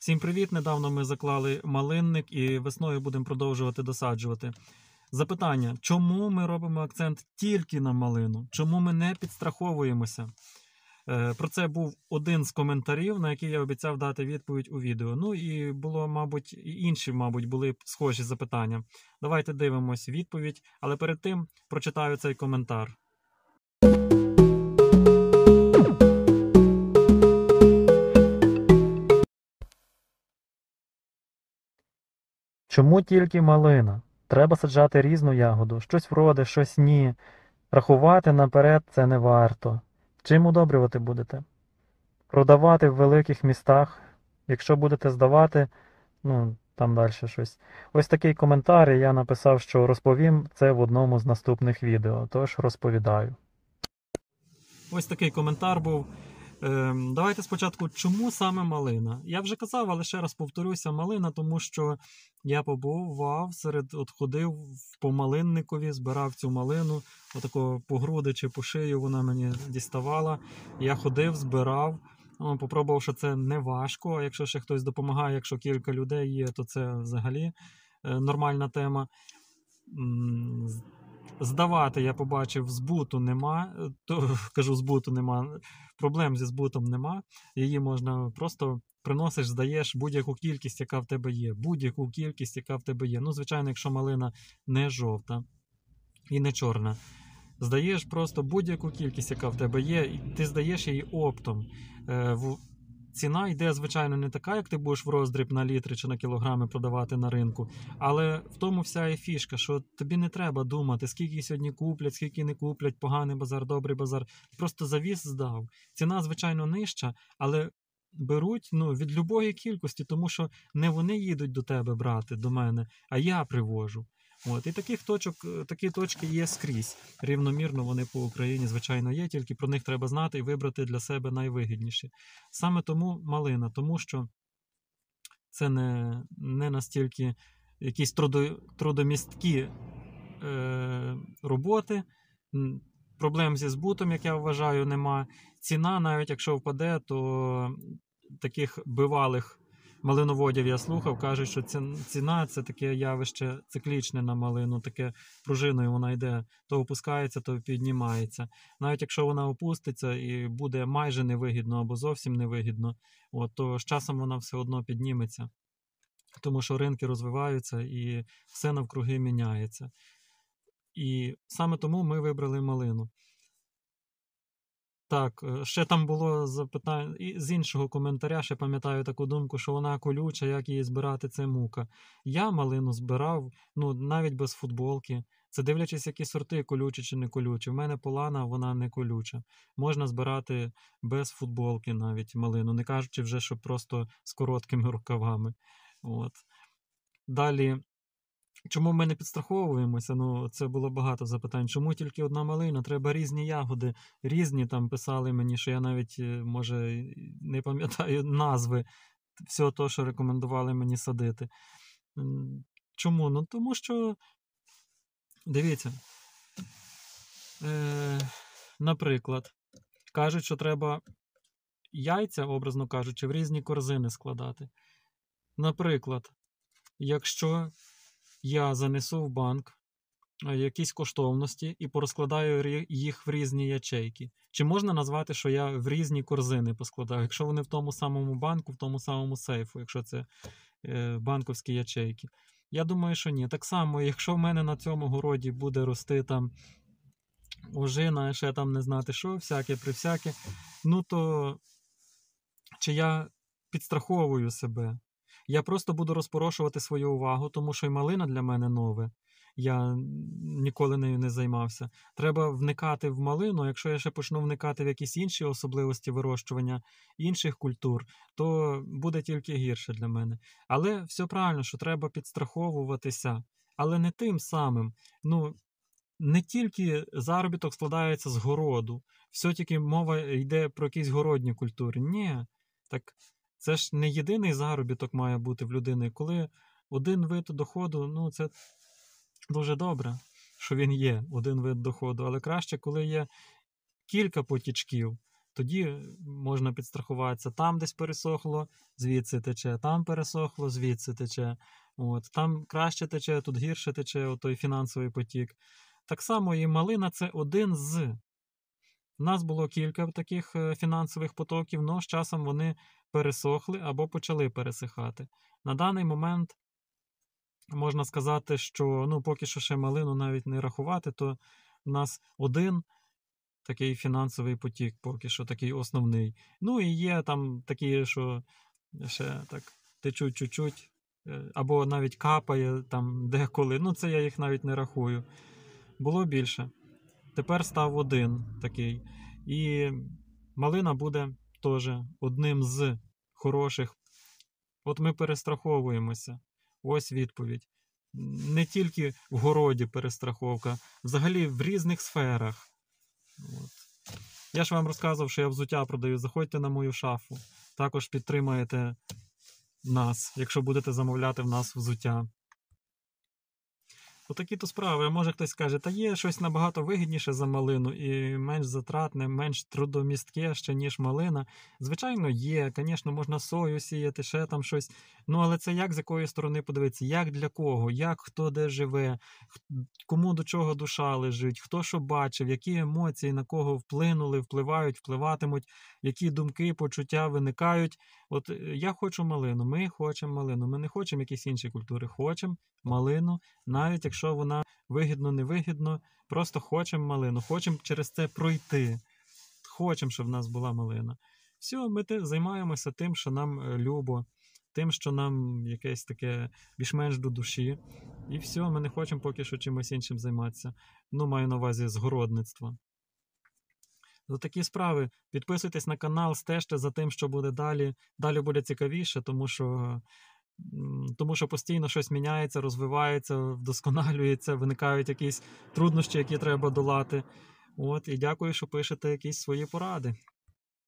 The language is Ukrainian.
Всім привіт! Недавно ми заклали малинник і весною будемо продовжувати досаджувати. Запитання, чому ми робимо акцент тільки на малину? Чому ми не підстраховуємося? Про це був один з коментарів, на який я обіцяв дати відповідь у відео. Ну і було, мабуть, і інші, були схожі запитання. Давайте дивимось відповідь, але перед тим прочитаю цей коментар. Чому тільки малина? Треба саджати різну ягоду. Щось вроде, щось ні. Рахувати наперед це не варто. Чим удобрювати будете? Продавати в великих містах. Якщо будете здавати, там далі щось. Ось такий коментар, і я написав, що розповім це в одному з наступних відео. Тож розповідаю. Ось такий коментар був. Давайте спочатку, чому саме малина? Я вже казав, але ще раз повторюся, малина, тому що я побував ходив по малинникові, збирав цю малину, отако по груди чи по шию вона мені діставала. Я ходив, збирав, попробував, що це не важко, а якщо ще хтось допомагає, якщо кілька людей є, то це взагалі нормальна тема. Здавати, я побачив, збуту нема, збуту нема, проблем зі збутом нема, її можна просто приносиш, здаєш будь-яку кількість, яка в тебе є, звичайно, якщо малина не жовта і не чорна, здаєш просто будь-яку кількість, яка в тебе є, і ти здаєш її оптом. Ціна йде, звичайно, не така, як ти будеш в роздріб на літри чи на кілограми продавати на ринку, але в тому вся і фішка, що тобі не треба думати, скільки сьогодні куплять, скільки не куплять, поганий базар, добрий базар. Просто завіз, здав. Ціна, звичайно, нижча, але беруть від любої кількості, тому що не вони їдуть до тебе брати, до мене, а я привожу. І такі точки є скрізь. Рівномірно вони по Україні, звичайно, є, тільки про них треба знати і вибрати для себе найвигідніші. Саме тому малина, тому що це не настільки якісь трудомісткі роботи, проблем зі збутом, як я вважаю, нема. Ціна, навіть якщо впаде, то таких бивалих малиноводів я слухав, кажуть, що ціна – це таке явище циклічне на малину, таке пружиною вона йде, то опускається, то піднімається. Навіть якщо вона опуститься і буде майже невигідно або зовсім невигідно, то з часом вона все одно підніметься, тому що ринки розвиваються і все навкруги міняється. І саме тому ми вибрали малину. Так, ще там було запитання, і з іншого коментаря ще пам'ятаю таку думку, що вона колюча, як її збирати, це мука. Я малину збирав, навіть без футболки. Це дивлячись, які сорти, колючі чи не колючі. В мене полана, вона не колюча. Можна збирати без футболки навіть малину, не кажучи вже, що просто з короткими рукавами. Далі, чому ми не підстраховуємося? Це було багато запитань. Чому тільки одна малина? Треба різні ягоди. Різні там писали мені, що я навіть, може, не пам'ятаю назви всього того, що рекомендували мені садити. Чому? Тому що, дивіться, наприклад, кажуть, що треба яйця, образно кажучи, в різні корзини складати. Наприклад, якщо я занесу в банк якісь коштовності і порозкладаю їх в різні ячейки. Чи можна назвати, що я в різні корзини поскладаю, якщо вони в тому самому банку, в тому самому сейфу, якщо це банковські ячейки? Я думаю, що ні. Так само, якщо в мене на цьому городі буде рости там ожина, ще там не знати що, всяке-привсяке, то чи я підстраховую себе? Я просто буду розпорошувати свою увагу, тому що і малина для мене нове. Я ніколи нею не займався. Треба вникати в малину. Якщо я ще почну вникати в якісь інші особливості вирощування інших культур, то буде тільки гірше для мене. Але все правильно, що треба підстраховуватися. Але не тим самим. Не тільки заробіток складається з городу. Все-таки мова йде про якісь городні культури. Ні, так це ж не єдиний заробіток має бути в людини. Коли один вид доходу, це дуже добре, що він є, один вид доходу. Але краще, коли є кілька потічків, тоді можна підстрахуватися. Там десь пересохло, звідси тече, там пересохло, звідси тече. От, там краще тече, тут гірше тече, той фінансовий потік. Так само і малина – це один з. У нас було кілька таких фінансових потоків, але з часом вони пересохли або почали пересихати. На даний момент можна сказати, що поки що ще малину навіть не рахувати, то у нас один такий фінансовий потік, поки що такий основний. Ну і є там такі, що ще так течуть чуть-чуть, або навіть капає там деколи. Це я їх навіть не рахую. Було більше. Тепер став один такий. І малина буде теж одним з хороших. От ми перестраховуємося. Ось відповідь. Не тільки в городі перестраховка, взагалі в різних сферах. От. Я ж вам розказував, що я взуття продаю. Заходьте на мою шафу. Також підтримаєте нас, якщо будете замовляти в нас взуття. Отакі-то справи. А може хтось скаже, та є щось набагато вигідніше за малину і менш затратне, менш трудомістке ще, ніж малина. Звичайно, є. Звісно, можна сою сіяти, ще там щось. Але це як з якої сторони подивитися, як для кого, як хто де живе, кому до чого душа лежить, хто що бачив, які емоції на кого вплинули, впливають, впливатимуть, які думки, почуття виникають. От я хочу малину, ми хочемо малину, ми не хочемо якісь інші культури, хочемо малину, навіть якщо вона вигідно-невигідно, просто хочемо малину, хочемо через це пройти, хочемо, щоб в нас була малина. Все, ми займаємося тим, що нам любо, тим, що нам якесь таке більш-менш до душі. І все, ми не хочемо поки що чимось іншим займатися. Маю на увазі згородництва. Такі справи. Підписуйтесь на канал, стежте за тим, що буде далі. Далі буде цікавіше, тому що постійно щось міняється, розвивається, вдосконалюється, виникають якісь труднощі, які треба долати. І дякую, що пишете якісь свої поради.